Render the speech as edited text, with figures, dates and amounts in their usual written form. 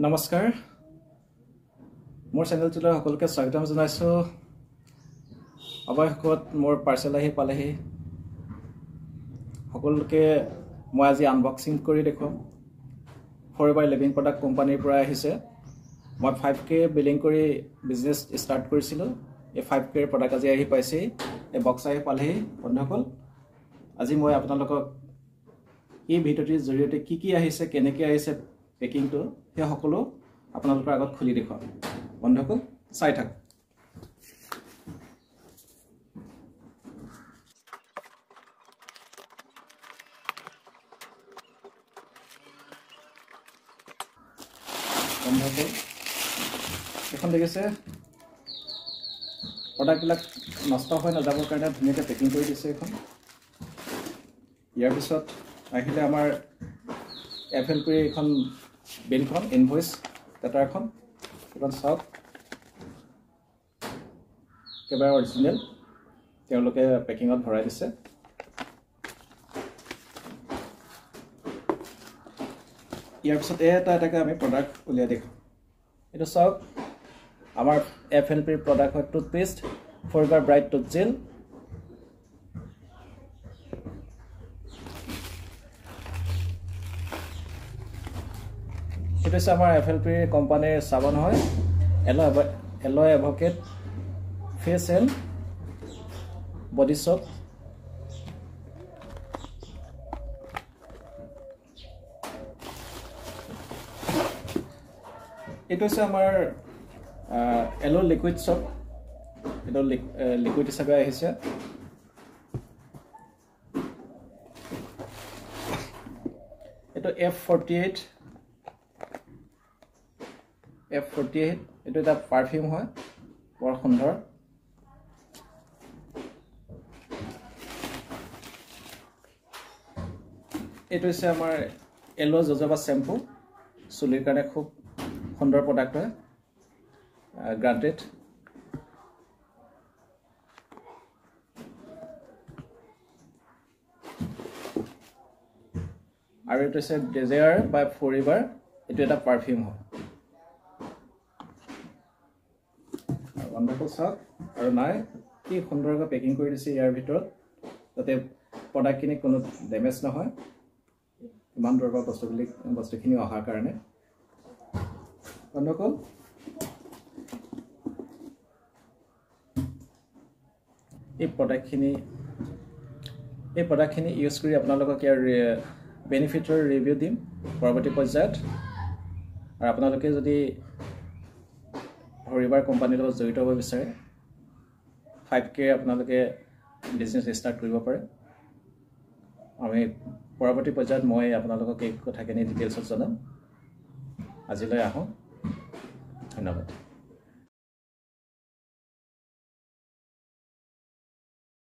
নমস্কাৰ মোৰ চেনেলটোলৈ সকলোকে স্বাগতম জনাইছো অৱশেষত মোৰ পাৰ্চেল আহি পালেহি সকলোকে মই আজি আনবক্সিং কৰি দেখুৱাম ফৰএভাৰ লিভিং প্ৰডাক্ট কোম্পানীৰ পৰা আহিছে মই 5k বিলিং কৰি বিজনেছ ষ্টাৰ্ট কৰিছিলো এই 5k প্ৰডাক্ট আজি আহি পাইছে এই বক্স আহি পালেহি বন্ধুসকল আজি মই আপোনালোকক এই ভিডিঅ'টিৰ জৰিয়তে কি আহিছে কেনেকৈ আহিছে পেকিং তো হে সকলো আপোনালোকৰ আগত খুলি দেখুৱাম বন্ধুসকল চাই থাক বন্ধুসকল এখন দেখিছে প্ৰডাক্টবিলাক নষ্ট হৈ নাযাবৰ কাৰণে ধুনীয়াকৈ পেকিং কৰি দিছে এখন ইয়াৰ পিছত আহিলে আমাৰ FLP এখন বিলখন ইনভয়েস ডাটা এখন সব কেবাৰে অৰিজিনাল তেওঁলোকে পেকিংত ভৰাই দিছে ইয়াৰ পিছত এটাকে আমি প্ৰডাক্ট উলিয়াই দেখো এটা সব আমাৰ FLP প্ৰডাক্ট হয় toothpaste forever bright tooth gel এটা আছে আমাৰ FLP কোম্পানীৰ সাবান হয় aloe avocado face and body soap এটা আছে আমাৰ এলো লিকুইড সোপ এটা লিকুইড হিচাপে আহিছে এটা F48 এটা এটা পারফিউম হয় বৰ সুন্দৰ এটা হৈছে আমাৰ এলো জজবা শ্যাম্পু চুলিৰ কাৰণে খুব সুন্দৰ প্ৰডাক্ট হয় গ্ৰান্টেড আৰু এটা হৈছে ডেজায়াৰ বাই ফৰএভাৰ এটা এটা পাৰফিউম হয় wonderful sir আৰু নাই কি সুন্দৰকৈ পেকিং কৰি দিছে ইয়াৰ ভিতৰত যাতে প্ৰডাক্টখিনি কোনো ড্যামেজ নহয় ইমান দৰকাৰ বস্তুখিনি অহাৰ কাৰণে বন্ধুসকল এই প্ৰডাক্টখিনি ইউজ কৰি আপোনালোকক ইয়াৰ বেনিফিটৰ ৰিভিউ দিম পৰৱৰ্তী পৰ্যায়ত আৰু আপোনালোকে যদি ফৰএভাৰ কোম্পানীৰ লগত জড়িত হ'ব বিচাৰে 5k আপোনালোকে বিজনেছ ষ্টাৰ্ট কৰিব পাৰে আমি পৰৱৰ্তী পৰ্যায়ত মই আপোনালোকক এই কথাখিনি ডিটেইলছত জনাম আজিলৈ আহোঁ ধন্যবাদ